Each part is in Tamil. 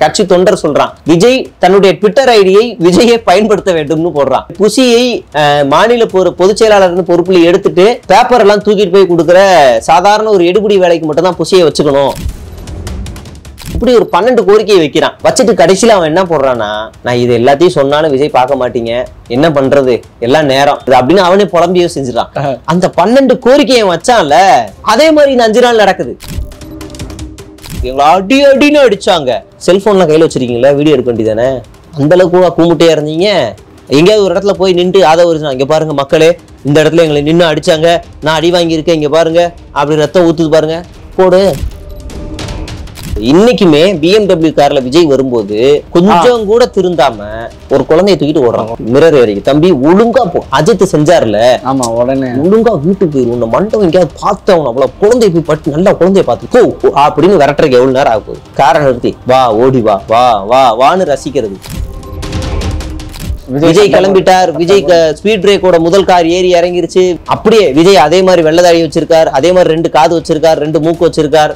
கட்சி தொண்டர் சொல்றான் விஜய் தன்னுடைய ட்விட்டர் ஐடியை விஜயை பயன்படுத்த வேண்டும்னு போடுறான். புசியை மாநில பொதுச் செயலாளர் பொறுப்புல எடுத்துட்டு பேப்பர் எல்லாம் தூக்கிட்டு போய் கொடுக்குற சாதாரண ஒரு எடுபடி வேலைக்கு மட்டும் தான் புசியை வச்சுக்கணும். இப்படி ஒரு 12 கோரிக்கையை வைக்கிறான். வச்சுட்டு கடைசியில அவன் என்ன போடுறான்னா, நான் இது எல்லாத்தையும் சொன்னாலும் விஜய் பார்க்க மாட்டீங்க, என்ன பண்றது, எல்லாம் நேரம் அப்படின்னு அவனே புலம்பியோ செஞ்சிடறான். அந்த 12 கோரிக்கையை வச்சான்ல, அதே மாதிரி இந்த 5 நாள் நடக்குது. எங்களை அடி அடின்னு அடிச்சாங்க. செல்போன்ல கையில வச்சிருக்கீங்களா, வீடியோ எடுக்க வேண்டியதானே? அந்த அளவுக்கு கூமுட்டையா இருந்தீங்க. எங்கேயாவது ஒரு இடத்துல போய் நின்று அதை ஒரு இங்க பாருங்க மக்களே, இந்த இடத்துல எங்களை நின்று அடிச்சாங்க, நான் அடி வாங்கியிருக்கேன், இங்க பாருங்க அப்படி ரத்தம் ஊத்துது பாருங்க, போடு. இன்னைக்குமே BMW கார்ல விஜய் வரும்போது கொஞ்சம் கூட திருந்தாம ஒரு குழந்தைய தூக்கிட்டு ஓடுறாங்க. மிரர் வரைக்கும் தம்பி ஒழுங்கா போ. அஜித் செஞ்சார்ல, ஆமா, உடனே ஒழுங்கா வீட்டுக்கு போயிரு, உன்னை மண்டபம் எங்கேயாவது பார்த்து அவன் அவ்வளவு குழந்தைய போய் பட்டு நல்லா குழந்தைய பார்த்து அப்படின்னு விரட்டுறதுக்கு எவ்வளவு நேரம் ஆக போகுது? காரை நிறுத்தி வா, ஓடி வா, வா வா வான்னு ரசிக்கிறது. விஜய் கிளம்பிட்டார். விஜய் ஸ்பீட் பிரேக்கோட முதல் கார் ஏறி இறங்கிருச்சு. அப்படியே விஜய் அதே மாதிரி வெள்ளதாடி வச்சிருக்கார், அதே மாதிரி 2 காது வச்சிருக்கார், 2 மூக்கு வச்சிருக்கார்.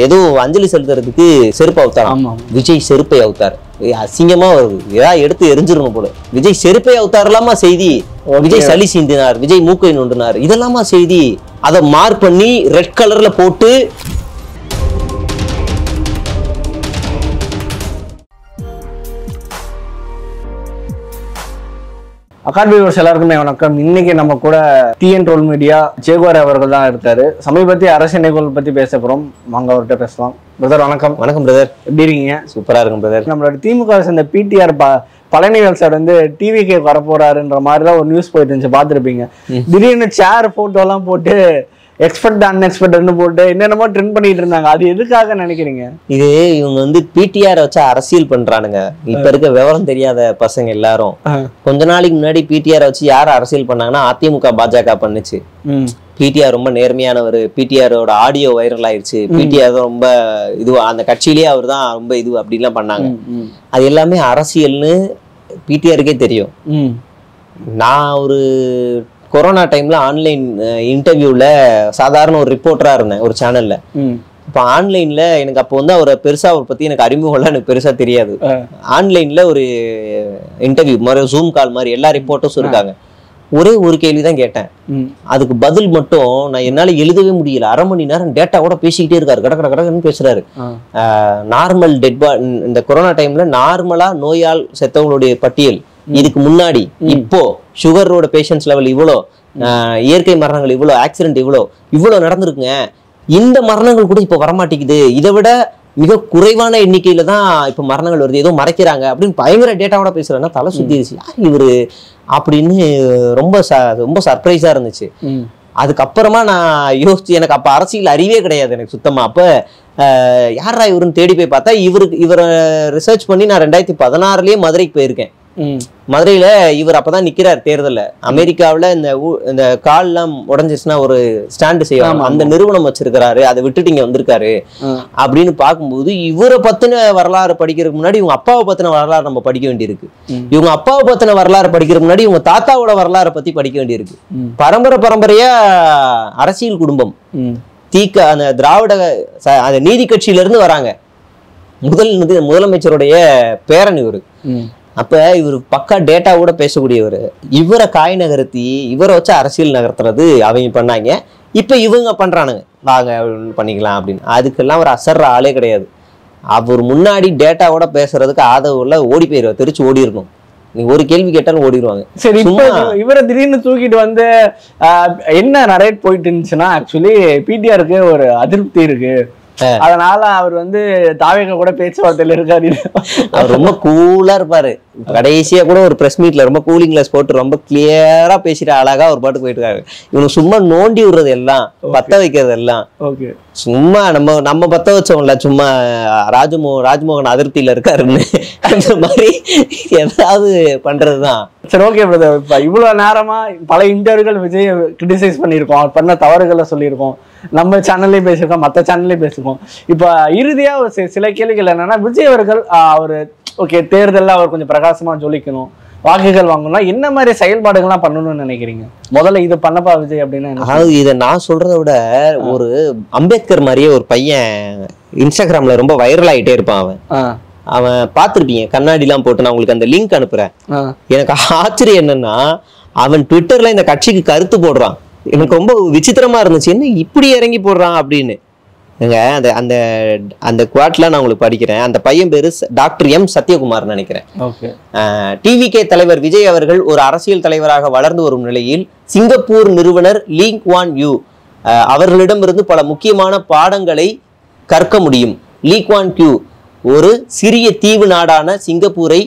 ஏதோ அஞ்சலி செலுத்துறதுக்கு செருப்பு அவுத்தார். விஜய் செருப்பை அவுத்தார். அசிங்கமா ஏதாவது எடுத்து எரிஞ்சிடணும் போல. விஜய் செருப்பை அவுத்தாரலாமா செய்தி? விஜய் சளி சீந்தினார், விஜய் மூக்கை நோண்டினார், இதெல்லாமா செய்தி? அதை மார்க் பண்ணி ரெட் கலர்ல போட்டு அகாடமிவர்ஸ் எல்லாருக்குமே வணக்கம். இன்னைக்கு நம்ம கூட TN ட்ரோல் மீடியா ஜெயகுமார் அவர்கள் தான் இருக்காரு. சமீபத்திய அரசியல் நிகழ்வுகள் பத்தி பேச போறோம். வாங்க அவர்கிட்ட பேசலாம். பிரதர் வணக்கம். வணக்கம் பிரதர், எப்படி இருக்கீங்க? சூப்பரா இருக்கும் பிரதர். நம்மளோட திமுக சேர்ந்த PTR பழனிவேல் சார் வந்து டிவிக்கு வரப்போறாருன்ற மாதிரிலாம் ஒரு நியூஸ் போயிட்டு இருந்துச்சு, பார்த்துருப்பீங்க. திடீர்னு சேர் போட்டோ எல்லாம் போட்டு எக்ஸ்பெக்ட் அன்எக்ஸ்பெக்ட்னு போட்டு என்னென்னமோ ட்ரெண்ட் பண்ணிட்டு இருந்தாங்க. அது எதுக்காக நினைக்கிறீங்க? இது இவங்க வந்து PTR வச்சு அரசியல் பண்றானுங்க. இப்ப இருக்க விவரம் தெரியாத பசங்க எல்லாரும். கொஞ்ச நாளைக்கு முன்னாடி PTR வச்சு யார் அரசியல் பண்ணாங்கன்னா அதிமுக பாஜக பண்ணுச்சு. PTR ரொம்ப நேர்மையானவர், PTRோட ஆடியோ வைரல் ஆயிடுச்சு, PTR ரொம்ப இதுவா அந்த கட்சியிலேயே அவர் தான் ரொம்ப இது அப்படின்லாம் பண்ணாங்க. அது எல்லாமே அரசியல்னு PTRக்கே தெரியும். நான் ஒரு கொரோனா டைம்ல ஆன்லைன் இன்டர்வியூல சாதாரண ஒரு ரிப்போர்ட்டரா இருந்தேன் ஒரு சேனல்ல. இப்போ ஆன்லைன்ல எனக்கு அப்போ வந்து அவரை பெருசா அவரை பத்தி எனக்கு அறிமுகம்லாம் எனக்கு பெருசா தெரியாது. ஆன்லைன்ல ஒரு இன்டர்வியூ மாதிரி ஜூம் கால் மாதிரி எல்லா ரிப்போர்ட்டர்ஸும் இருக்காங்க. ஒரே ஒரு கேள்விதான் கேட்டேன். அதுக்கு பதில் மட்டும் நான் என்னால எழுதவே முடியல. 1/2 மணி நேரம் டேட்டா கூட பேசிக்கிட்டே இருக்காரு, கடன்னு பேசுறாரு. நார்மல் டெட் பாடி இந்த கொரோனா டைம்ல நார்மலா நோயால் செத்தவங்களுடைய பட்டியல் இதுக்கு முன்னாடி, இப்போ சுகரோட பேஷண்ட்ஸ் லெவல் இவ்வளோ, இயற்கை மரணங்கள் இவ்வளோ, ஆக்சிடென்ட் இவ்வளோ நடந்திருக்குங்க. இந்த மரணங்கள் கூட இப்போ வரமாட்டேங்குது. இதை விட மிக குறைவான எண்ணிக்கையில தான் இப்போ மரணங்கள் வருது, ஏதோ மறைக்கிறாங்க அப்படின்னு பயங்கர டேட்டாவோட பேசுறாங்கன்னா தலை சுத்திடுச்சு. யார் இவரு அப்படின்னு ரொம்ப சர்ப்ரைஸா இருந்துச்சு. அதுக்கப்புறமா நான் யோசிச்சு, எனக்கு அப்ப அரசியல் அறிவே கிடையாது எனக்கு சுத்தமா. அப்ப யாரா இவருன்னு தேடி போய் பார்த்தா இவரை ரிசர்ச் பண்ணி நான் 2016லயே மதுரைக்கு போயிருக்கேன். மதுரையில இவர் அப்பதான் நிக்கிறார் தேர்தல்ல. அமெரிக்காவில இந்த கால் எல்லாம் உடஞ்சிச்சுன்னா ஒரு ஸ்டாண்டு செய்வாங்க, அந்த நிறுவனம் வச்சிருக்கிறாரு, அதை விட்டுட்டு இங்க வந்திருக்காரு அப்படின்னு பார்க்கும்போது இவரை பத்தின வரலாறு படிக்கிறதுக்கு முன்னாடி இவங்க அப்பாவை பத்தின வரலாறு நம்ம படிக்க வேண்டியிருக்கு. இவங்க அப்பாவை பத்தின வரலாறு படிக்கிறதுக்கு முன்னாடி இவங்க தாத்தாவோட வரலாறை பத்தி படிக்க வேண்டியிருக்கு. பரம்பரையா அரசியல் குடும்பம் அந்த திராவிட அந்த நீதி கட்சியில இருந்து வராங்க. முதலமைச்சருடைய பேரன் இவரு. அப்ப இவர் பக்கா டேட்டாவோட பேசக்கூடியவர். இவரை காய் நகர்த்தி இவரை வச்சு அரசியல் நகர்த்துறது அவங்க பண்ணாங்க. இப்ப இவங்க பண்றானுங்க, வாங்க பண்ணிக்கலாம் அப்படின்னு. அதுக்கெல்லாம் ஒரு அசர்ற ஆளே கிடையாது. அவர் முன்னாடி டேட்டாவோட பேசுறதுக்கு ஆதரவுல ஓடி போயிருவார், தெரிச்சு ஓடி இருக்கும். நீங்க ஒரு கேள்வி கேட்டாலும் ஓடிடுவாங்க. சரி, இவரை திடீர்னு தூக்கிட்டு வந்து என்ன நரேட் போயிட்டு இருந்துச்சுன்னா, ஆக்சுவலி PTRக்கு ஒரு அதிருப்தி இருக்கு, அதனால அவர் வந்து தாவேக கூட பேச்சுவார்த்தையில இருக்காரு. அவர் ரொம்ப கூலா இருப்பாரு. கடைசியா கூட ஒரு பிரஸ் மீட்ல ரொம்ப கூலிங் கிளாஸ் போட்டு ரொம்ப கிளியரா பேசிட்டு அழகா ஒரு பாட்டு போயிட்டு இருக்காரு. இவனுக்கு சும்மா நோண்டி விடுறது எல்லாம், பத்த வைக்கிறது எல்லாம் சும்மா நம்ம பத்த வச்சோம்ல, சும்மா ராஜ்மோகன் அதிருப்தியில இருக்காருன்னு அந்த மாதிரி ஏதாவது பண்றதுதான். சரி, ஓகே பிரதர். இப்ப இவ்வளவு நேரமா பல இன்டர்வியூகள் விஜய் கிரிட்டிசைஸ் பண்ணியிருக்கோம், அவர் பண்ண தவறுகளை சொல்லியிருக்கோம், நம்ம சேனல்லையும் பேசியிருக்கோம், மற்ற சேனல்லையும் பேசியிருக்கோம். இப்ப இறுதியா சில கேள்விகள் என்னன்னா, விஜய் அவர்கள் அவரு ஓகே தேர்தலில் அவர் கொஞ்சம் பிரகாசமா ஜொலிக்கணும், வாக்குகள் வாங்கணும், என்ன மாதிரி செயல்பாடுகள்லாம் பண்ணணும்னு நினைக்கிறீங்க? முதல்ல இது பண்ணப்பா விஜய் அப்படின்னா? அதாவது இதை நான் சொல்றதை விட ஒரு அம்பேத்கர் மாதிரியே ஒரு பையன் இன்ஸ்டாகிராம்ல ரொம்ப வைரல் ஆகிட்டே இருப்பான். அவன் அவன் பார்த்துருப்பீங்க கண்ணாடிலாம் போட்டு, நான் உங்களுக்கு அந்த லிங்க் அனுப்புறேன். எனக்கு ஆச்சரியம் என்னன்னா அவன் ட்விட்டர்ல இந்த கட்சிக்கு கருத்து போடுறான். எனக்கு ரொம்ப விசித்திரமா இருந்துச்சு, என்ன இப்படி இறங்கி போடுறான் அப்படின்னு. அந்த அந்த அந்த குவாட்ல நான் உங்களுக்கு படிக்கிறேன். அந்த பையன் பேரு டாக்டர் எம் சத்யகுமார் நினைக்கிறேன். டிவிகே தலைவர் விஜய் அவர்கள் ஒரு அரசியல் தலைவராக வளர்ந்து வரும் நிலையில் சிங்கப்பூர் நிறுவனர் லீ குவான் யூ அவர்களிடமிருந்து பல முக்கியமான பாடங்களை கற்க முடியும். லீ குவான் யூ ஒரு சிறிய தீவு நாடான சிங்கப்பூரை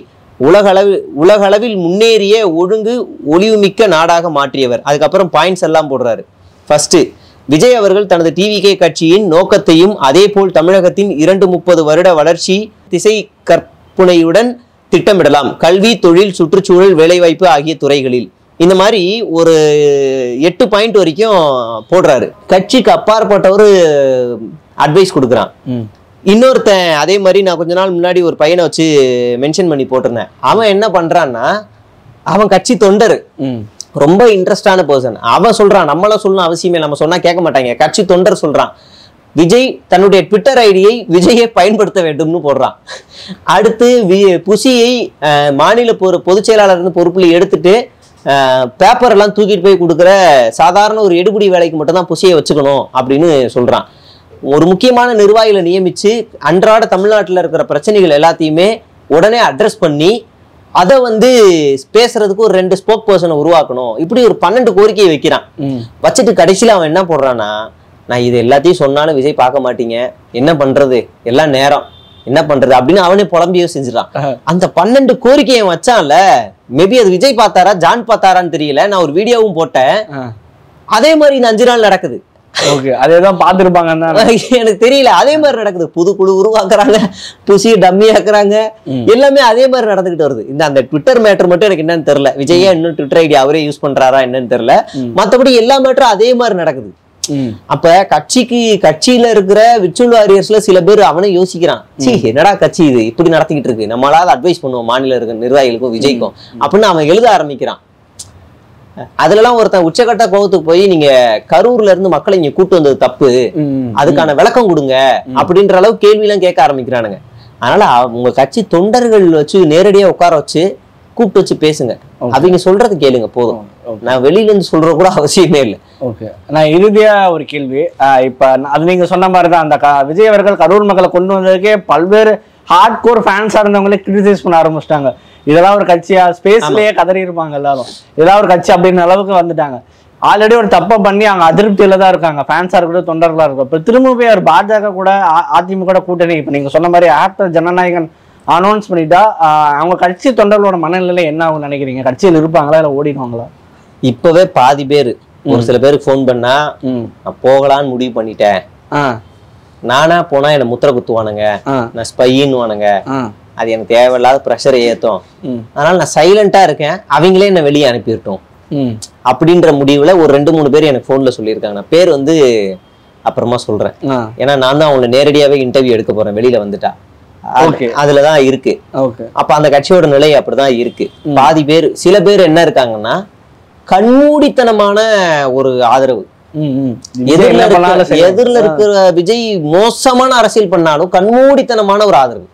உலகளவில் முன்னேறிய ஒழுங்கு ஒளிவுமிக்க நாடாக மாற்றியவர். அதுக்கப்புறம் பாயிண்ட்ஸ் எல்லாம் போடுறாரு. ஃபர்ஸ்ட், விஜய் அவர்கள் தனது டிவிகே கட்சியின் நோக்கத்தையும் அதே போல் தமிழகத்தின் 2-30 வருட வளர்ச்சி திசை கற்பனையுடன் திட்டமிடலாம். கல்வி, தொழில், சுற்றுச்சூழல், வேலைவாய்ப்பு ஆகிய துறைகளில் இந்த மாதிரி ஒரு 8 பாயிண்ட் வரைக்கும் போடுறாரு. கட்சிக்கு அப்பாற்பட்ட ஒரு அட்வைஸ் கொடுக்குறான். இன்னொருத்தன் அதே மாதிரி நான் கொஞ்ச நாள் முன்னாடி ஒரு பையனை வச்சு மென்ஷன் பண்ணி போட்டிருந்தேன். அவன் என்ன பண்றான்னா, அவன் கட்சி தொண்டர், ரொம்ப இன்ட்ரெஸ்டான பர்சன். அவன் சொல்றான், நம்மள சொல்லணும் அவசியமே, நம்ம சொன்னா கேட்க மாட்டாங்க, கட்சி தொண்டர் சொல்றான் விஜய் தன்னுடைய ட்விட்டர் ஐடியை விஜயை பயன்படுத்த வேண்டும்னு போடுறான். அடுத்து புசியை மாநில பொதுச் செயலாளர் பொறுப்புல எடுத்துட்டு பேப்பர் எல்லாம் தூக்கிட்டு போய் கொடுக்குற சாதாரண ஒரு எடுபடி வேலைக்கு மட்டும் தான் புசியை வச்சுக்கணும் அப்படின்னு சொல்றான். ஒரு முக்கியமான நிர்வாகிகளை நியமிச்சு அன்றாட தமிழ்நாட்டில் இருக்கிற பிரச்சனைகள் எல்லாத்தையுமே உடனே அட்ரஸ் பண்ணி அதை பேசுறதுக்கு ஒரு 2 ஸ்போக் பர்சனை உருவாக்கணும். இப்படி ஒரு 12 கோரிக்கையை வைக்கிறான். வச்சுட்டு கடைசியில் அவன் என்ன போடுறான்னா, நான் இது எல்லாத்தையும் சொன்னாலும் விஜய் பார்க்க மாட்டீங்க, என்ன பண்றது, எல்லாம் நேரம், என்ன பண்றது அப்படின்னு அவனே புலம்பியோ செஞ்சிடறான். அந்த 12 கோரிக்கையை வச்சான்ல, மேபி அது விஜய் பார்த்தாரா ஜான் பார்த்தாரான்னு தெரியல. நான் ஒரு வீடியோவும் போட்டேன். அதே மாதிரி இந்த 5 நாள் நடக்குது. அதேதான் பார்த்திருப்பாங்க, எனக்கு தெரியல. அதே மாதிரி நடக்குது. புது குழு உருவாக்குறாங்க, புசிய டம்மி ஆக்குறாங்க, எல்லாமே அதே மாதிரி நடந்துகிட்டு வருது. அந்த ட்விட்டர் மேட்டர் மட்டும் எனக்கு என்னன்னு தெரியல. விஜயா இன்னும் ட்விட்டர் ஐடி அவரே யூஸ் பண்றாரா என்னன்னு தெரியல. மற்றபடி எல்லா மேட்டரும் அதே மாதிரி நடக்குது. அப்ப கட்சியில இருக்கிற விர்ச்சுவல் வாரியர்ஸ்ல சில பேர் அவனை யோசிக்கிறான், சி என்னடா கட்சி இது இப்படி நடத்திக்கிட்டு இருக்கு, நம்மளால அட்வைஸ் பண்ணுவோம் மாநில இருக்கிற நிர்வாகிகளுக்கும் விஜய்க்கும் அப்படின்னு அவன் எழுத ஆரம்பிக்கிறான். அதுலலாம் ஒருத்தன் உச்சகட்ட கோபத்துக்கு போய், நீங்க கரூர்ல இருந்து மக்களை இங்க கூட்டு வந்தது தப்பு, அதுக்கான விளக்கம் கொடுங்க அப்படின்ற அளவு கேள்வி எல்லாம் கேட்க ஆரம்பிக்கிறானுங்க. அதனால உங்க கட்சி தொண்டர்கள் வச்சு நேரடியா உட்கார வச்சு கூப்பிட்டு வச்சு பேசுங்க, அவங்க சொல்றது கேளுங்க போதும். நான் வெளியில இருந்து சொல்ற கூட அவசியமே இல்லை. ஓகே, நான் இறுதியா ஒரு கேள்வி. இப்ப அது நீங்க சொன்ன மாதிரிதான், அந்த விஜய் அவர்கள் கரூர் மக்களை கொண்டு வந்ததுக்கே பல்வேறு ஹார்ட் கோர் ஃபேன்ஸா இருந்தவங்களே கிரிட்டிசைஸ் பண்ண ஆரம்பிச்சிட்டாங்க. இதெல்லாம் ஒரு கட்சியா, ஸ்பேஸ்லயே கதறி இருப்பாங்க எல்லாரும், இதெல்லாம் ஒரு கட்சி அப்படின்ற அளவுக்கு வந்துட்டாங்க. ஆல்ரெடி ஒரு தப்பை பண்ணி அவங்க அதிருப்தியில தான் இருக்காங்க, ஃபேன்ஸா இருக்கட்டும் தொண்டர்களா இருக்கும். இப்ப திரும்ப போய் அவர் பாஜக கூட அதிமுக கூட்டணி, இப்ப நீங்க சொன்ன மாதிரி ஆஃப்டர் ஜனநாயகன் அனௌன்ஸ் பண்ணிட்டா அவங்க கட்சி தொண்டர்களோட மனநிலை என்ன ஆகும் நினைக்கிறீங்க? கட்சியில் இருப்பாங்களா இல்ல ஓடிடுவாங்களா? இப்பவே பாதி பேர், ஒரு சில பேருக்கு போன் பண்ணா நான் போகலான்னு முடிவு பண்ணிட்டேன், நானா போனா என்ன முத்திர குத்துவானுங்க, நான் ஸ்பைன்னுவானுங்க, அது எனக்கு தேவையில்லாத ப்ரெஷரை ஏற்றும், அதனால நான் சைலண்டா இருக்கேன், அவங்களே என்ன வெளியே அனுப்பிட்டோம் அப்படின்ற முடிவுல ஒரு 2-3 பேர் எனக்கு போன்ல சொல்லியிருக்காங்க. நான் பேர் அப்புறமா சொல்றேன், ஏன்னா நான் தான் அவங்களை நேரடியாவே இன்டர்வியூ எடுக்க போறேன் வெளியில வந்துட்டா, அதுலதான் இருக்கு. அப்ப அந்த கட்சியோட நிலை அப்படிதான் இருக்கு. பாதி பேர், சில பேர் என்ன இருக்காங்கன்னா கண்மூடித்தனமான ஒரு ஆதரவு, எதிரில இருக்கிற விஜய் மோசமான அரசியல் பண்ணாலும் கண்மூடித்தனமான ஒரு ஆதரவு,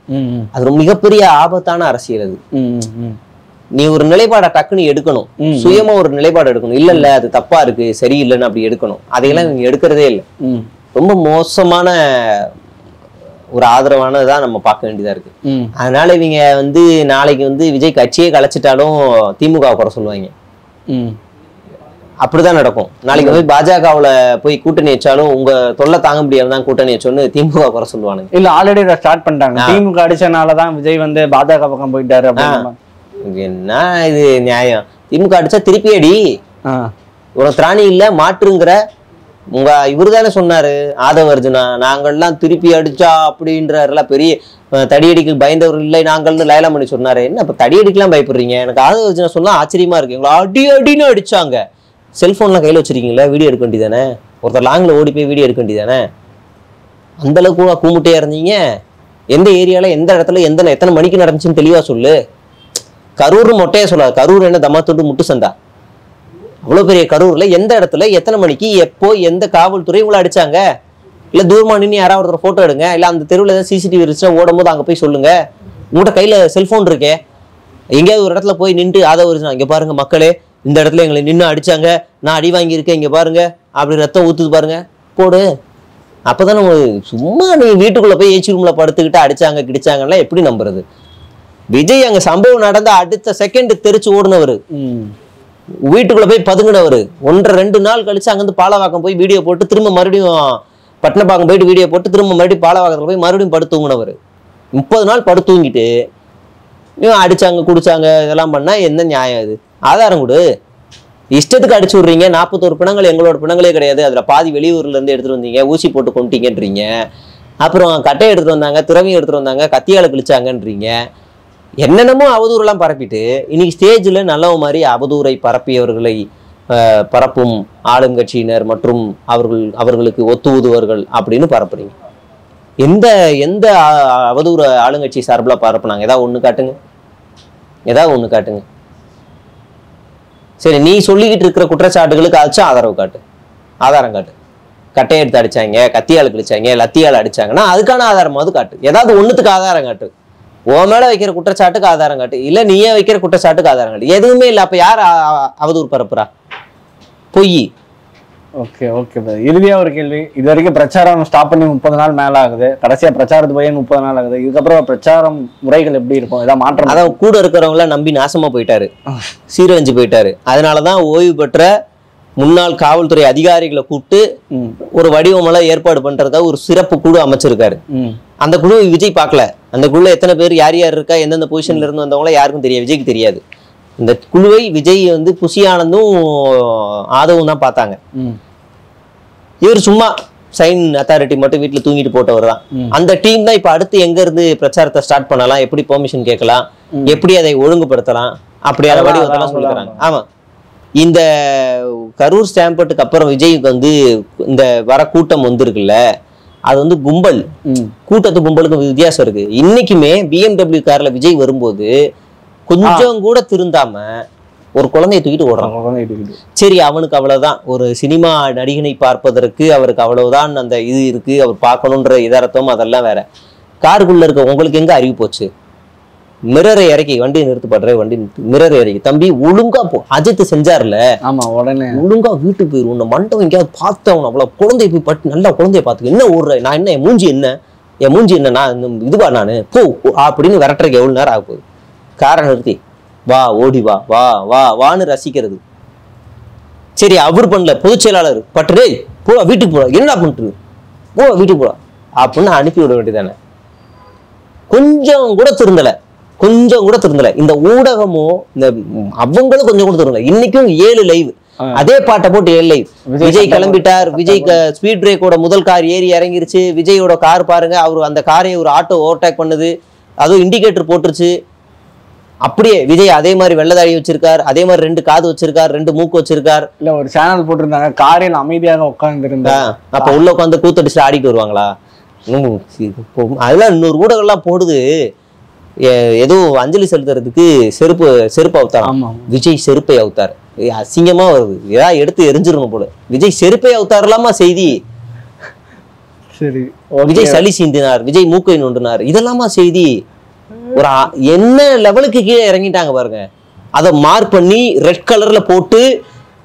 அது ஒரு மிகப்பெரிய ஆபத்தான அரசியல். அது நீ ஒரு நிலைப்பாடை டக்குன்னு எடுக்கணும், சுயமா ஒரு நிலைப்பாடு எடுக்கணும், இல்ல இல்ல அது தப்பா இருக்கு சரியில்லைன்னு அப்படி எடுக்கணும். அதையெல்லாம் இவங்க எடுக்கிறதே இல்லை. ரொம்ப மோசமான ஒரு ஆதரவானதான் நம்ம பார்க்க வேண்டியதா இருக்கு. அதனால இவங்க நாளைக்கு விஜய் கட்சியே கலைச்சிட்டாலும் திமுக குறை சொல்லுவாங்க, அப்படிதான் நடக்கும். நாளைக்கு பாஜகவுல போய் கூட்டணி வச்சாலும் உங்க தொல்லை தாங்க முடியாதுதான் கூட்டணி வச்சோன்னு திமுக குறை சொல்லுவானுங்க. இல்ல ஆல்ரெடி ஸ்டார்ட் பண்ணிட்டாங்க, திமுக அடிச்சனாலதான் விஜய் பாஜக பக்கம் போயிட்டாரு. என்ன இது நியாயம்? திமுக அடிச்சா திருப்பி அடி, உனக்கு திராணி இல்ல மாற்றுங்கிற உங்க இவரு தானே சொன்னாரு ஆதவ அர்ஜுனா, நாங்கள்லாம் திருப்பி அடிச்சா அப்படின்ற பெரிய தடியடிக்கு பயந்தவர் இல்லை நாங்கள்னு லைலாமணி சொன்னாரு. என்ன இப்ப தடியடிக்கெல்லாம் பயப்படுறீங்க? எனக்கு ஆதவ அர்ஜுனா சொன்னா ஆச்சரியமா இருக்கு. எங்களை அடி அடின்னு அடிச்சாங்க. செல்போன்லாம் கையில வச்சிருக்கீங்களா? வீடியோ எடுக்க வேண்டியதானே? ஒருத்தர் லாங்ல ஓடி போய் வீடியோ எடுக்க வேண்டியதானே? அந்த அளவுக்கு கூட கூமுட்டையா இருந்தீங்க. எந்த ஏரியால எந்த இடத்துல எத்தனை மணிக்கு நடந்துச்சுன்னு தெளிவா சொல்லு. கரூர் மொட்டையா சொல்லாது. கரூர் என்ன தம்மாத்தோடு முட்டு சந்தா? அவ்வளவு பெரிய கரூர்ல எந்த இடத்துல எத்தனை மணிக்கு எப்போ எந்த காவல்துறை இவ்வளவு அடிச்சாங்க? இல்ல தூரமா நின்று யாராவது ஒருத்தர் போட்டோ எடுங்க, இல்ல அந்த தெருவில் ஏதாவது சிசிடிவி இருந்துச்சுன்னா ஓடும் போது அங்க போய் சொல்லுங்க. உங்கள்கிட்ட கையில செல்போன் இருக்கே, எங்கேயாவது ஒரு இடத்துல போய் நின்று அதை ஒரு இங்க பாருங்க மக்களே, இந்த இடத்துல எங்களை நின்று அடிச்சாங்க, நான் அடி வாங்கியிருக்கேன், இங்க பாருங்க அப்படி ரத்தம் ஊத்துது பாருங்க, போடு. அப்பதான் நம்ம சும்மா நீ வீட்டுக்குள்ள போய் ஏசி ரூம்ல படுத்துக்கிட்டு அடிச்சாங்க கிடிச்சாங்கன்னா எப்படி நம்புறது? விஜய் அங்க சம்பவம் நடந்த அடுத்த செகண்ட் தெரிச்சு ஓடுனவர், வீட்டுக்குள்ள போய் பதுங்கினவர். 1-2 நாள் கழிச்சு அங்கிருந்து பாலவாக்கம் போய் வீடியோ போட்டு திரும்ப மறுபடியும் பட்டணப்பாக்கம் போயிட்டு வீடியோ போட்டு திரும்ப மறுபடியும் பாலவாக்கத்துல போய் மறுபடியும் படுத்துங்கினவர். 30 நாள் படுத்துங்கிட்டு இவன் அடிச்சாங்க குடிச்சாங்க இதெல்லாம் பண்ணா என்ன நியாயம்? இது ஆதாரம் கொடு. இஷ்டத்துக்கு அடிச்சு விடுறீங்க. 41 பிணங்கள் எங்களோட பிணங்களே கிடையாது, அதுல பாதி வெளியூர்ல இருந்து எடுத்துட்டு வந்தீங்க, ஊசி போட்டு கொண்டுட்டீங்கன்றீங்க. அப்புறம் கட்டையை எடுத்துட்டு வந்தாங்க, திறமையை எடுத்துட்டு வந்தாங்க, கத்தியால கிழிச்சாங்கன்றீங்க. என்னென்னமோ அவதூறுலாம் பரப்பிட்டு இன்னைக்கு ஸ்டேஜில் நல்லவ மாதிரி அவதூறை பரப்பியவர்களை பரப்பும் ஆளுங்கட்சியினர் மற்றும் அவர்களுக்கு ஒத்துவுதுவர்கள் அப்படின்னு பரப்புறீங்க. எந்த எந்த அவதூறு ஆளுங்கட்சி சார்பில் பரப்புனாங்க? ஏதாவது ஒன்று காட்டுங்க, ஏதாவது ஒன்று காட்டுங்க. சரி, நீ சொல்லிக்கிட்டு இருக்கிற குற்றச்சாட்டுகளுக்கு ஆச்சும் ஆதரவு காட்டு, ஆதாரம் காட்டு. கட்டையை எடுத்து அடிச்சாங்க, கத்தியால் கிழிச்சாங்க, லத்தியால் அடிச்சாங்கன்னா அதுக்கான ஆதாரமாவது காட்டு. ஏதாவது ஒன்றுத்துக்கு ஆதாரம் காட்டு. உன் மேல வைக்கிற குற்றச்சாட்டுக்கு ஆதாரம் காட்டு, இல்ல நீயே வைக்கிற குற்றச்சாட்டுக்கு ஆதாரம் காட்டு. எதுவுமே இல்லை. அப்ப யார் அவதூறு பரப்புறா? பொய். Okay okay. இறுதியா ஒரு கேள்வி. இது வரைக்கும் பிரச்சாரம் ஸ்டாப் பண்ணி 30 நாள் மேல ஆகுது. கடைசியா பிரச்சாரத்து போய் 30 நாள் ஆகுது. இதுக்கப்புறம் பிரச்சாரம் முறைகள் எப்படி இருக்கும்? ஏதாவது மாற்றம்? அதான் கூட இருக்கிறவங்கள நம்பி நாசமா போயிட்டாரு, சீரழிஞ்சு போயிட்டாரு. அதனாலதான் ஓய்வு பெற்ற முன்னாள் காவல்துறை அதிகாரிகளை கூப்பிட்டு ஒரு வடிவமெல்லாம் ஏற்பாடு பண்றதுக்காக ஒரு சிறப்பு குழு அமைச்சிருக்காரு. அந்த குழு விஜய் பார்க்கல. அந்த குழுல எத்தனை பேர் யார் யார் இருக்கா, எந்தெந்த பொசிஷன்ல இருந்து வந்தவங்கள யாருக்கும் தெரியாது, விஜய்க்கு தெரியாது. இந்த குழுவை விஜய் புஷி ஆனந்தும் ஆதவும் தான் பார்த்தாங்க. இவர் சும்மா சைன் அத்தாரிட்டி மட்டும் வீட்டுல தூங்கிட்டு போட்டவர் தான். அந்த டீம் தான் இப்ப அடுத்து எங்க இருந்து பிரச்சாரத்தை ஸ்டார்ட் பண்ணலாம், எப்படி பெர்மிஷன் கேட்கலாம், எப்படி அதை ஒழுங்குபடுத்தலாம், அப்படியான வடிவத்தெல்லாம் சொல்லிக்கிறாங்க. ஆமா, இந்த கரூர் ஸ்டாம்பேட்டுக்கு அப்புறம் விஜய்க்கு இந்த வர கூட்டம் இருக்குல்ல, அது கும்பல் கூட்டத்து கும்பலுக்கு வித்தியாசம் இருக்கு. இன்னைக்குமே BMW கார்ல விஜய் வரும்போது கொஞ்சம் கூட திருந்தாம ஒரு குழந்தைய தூக்கிட்டு ஓடுறான். சரி, அவனுக்கு அவ்வளவுதான், ஒரு சினிமா நடிகனை பார்ப்பதற்கு அவருக்கு அவ்வளவுதான் அந்த இது இருக்கு, அவர் பார்க்கணுன்ற இதரத்தம் அதெல்லாம் வேற. காருக்குள்ள இருக்க உங்களுக்கு எங்க அறிவு போச்சு? மிரரை இறக்கி வண்டியை நிறுத்து பண்ற, வண்டி மிரரை இறக்கி தம்பி ஒழுங்கா போ. அஜித் செஞ்சார்ல, ஆமா, உடனே ஒழுங்கா வீட்டுக்கு போயிரும். உன்னை மண்டபம் எங்கேயாவது பார்த்தவன் அவ்வளவு குழந்தைய போய் பட்டு நல்லா குழந்தைய பார்த்துக்க. என்ன ஓடுற? நான் என்ன, என் மூஞ்சி என்ன, என் மூஞ்சி என்ன, நான் இதுவா நானு போ அப்படின்னு விரட்டுறதுக்கு எவ்வளவு நேரம் ஆக போகுது? காரை நிறுத்தி வா, ஓடி வா, வா வா வான்னு ரசிக்கிறது. சரி, அவர் பண்ணல, பொதுச் செயலாளர் பட்டு போ வீட்டுக்கு போடா, என்ன பண்ணிட்டு போ வீட்டுக்கு போடா அப்படின்னு அனுப்பி விட வேண்டியதானே? கொஞ்சம் கூட திருந்தல, கொஞ்சம் கூட திருந்தல. இந்த ஊடகமும் இந்த அவங்களும் கொஞ்சம் கூட திருந்தல. இன்னைக்கும் 7 லைவ் அதே பாட்டை போட்டு 7 லைவ். விஜய் கிளம்பிட்டார், விஜய் ஸ்பீட் பிரேக்கோட முதல் கார் ஏறி இறங்கிருச்சு, விஜயோட கார் பாருங்க, அவரு அந்த காரை ஒரு ஆட்டோ ஓவர்டேக் பண்ணுது, அதுவும் இண்டிகேட்டர் போட்டுருச்சு. அப்படியே விஜய் அதே மாதிரி வெள்ளதாடி வச்சிருக்கார், அதே மாதிரி 2 காது வச்சிருக்கார், 2 மூக்கு வச்சிருக்கார். இல்ல ஒரு சேனல் போட்டிருந்தாங்க, காரில் அமைதியாக உட்கார்ந்து இருந்தா. அப்ப உள்ள உட்காந்து கூத்தடிச்சு ஆடிட்டு வருவாங்களா? அதெல்லாம் இன்னொரு ஊடகம்லாம் போடுது. ஏதோ அஞ்சலி செலுத்துறதுக்கு செருப்பு அவுத்தாராம். விஜய் செருப்பை அவுத்தார். அசிங்கமா வருது, ஏதாவது எடுத்து எரிஞ்சிடணும் போல. விஜய் செருப்பை அவுத்தாரலாமா செய்தி? சரி, விஜய் சளி சீந்தினார், விஜய் மூக்கை நோண்டினார், இதெல்லாமா செய்தி? ஒரு என்ன லெவலுக்கு கீழே இறங்கிட்டாங்க பாருங்க. அதை மார்க் பண்ணி ரெட் கலர்ல போட்டு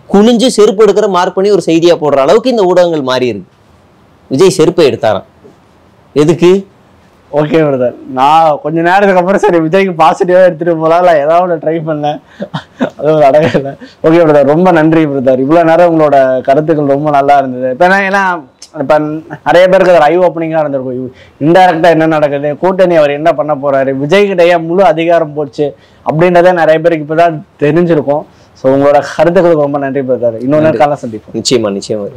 குனிஞ்சு செருப்பு எடுக்கிற மார்க் பண்ணி ஒரு செய்தியா போடுற அளவுக்கு இந்த ஊடகங்கள் மாறி இருக்கு. விஜய் செருப்பை எடுத்தாராம், எதுக்கு? ஓகே பிரதர், நான் கொஞ்ச நேரத்துக்கு அப்புறம் சரி விஜய்க்கு பாசிட்டிவா எடுத்துட்டு போலாம், இல்லை ஏதாவது ட்ரை பண்ணேன், அது ஒரு அடவே இல்லை. ஓகே பிரதர், ரொம்ப நன்றி பிரதர். இவ்வளோ நேரம் உங்களோட கருத்துக்கள் ரொம்ப நல்லா இருந்தது. இப்போ ஏன்னா இப்போ நிறைய பேருக்கு அது ஐ ஓப்பனிங்காக இருந்திருக்கும். இன்டைரக்டா என்ன நடக்குது, கூட்டணி அவர் என்ன பண்ண போறாரு, விஜய்கிட்டயே முழு அதிகாரம் போச்சு அப்படின்றத நிறைய பேருக்கு இப்போதான் தெரிஞ்சிருக்கும். ஸோ உங்களோட கருத்துக்களுக்கு ரொம்ப நன்றி பிரதர். இன்னொரு காலம் சந்திப்போம். நிச்சயமா நிச்சயமா.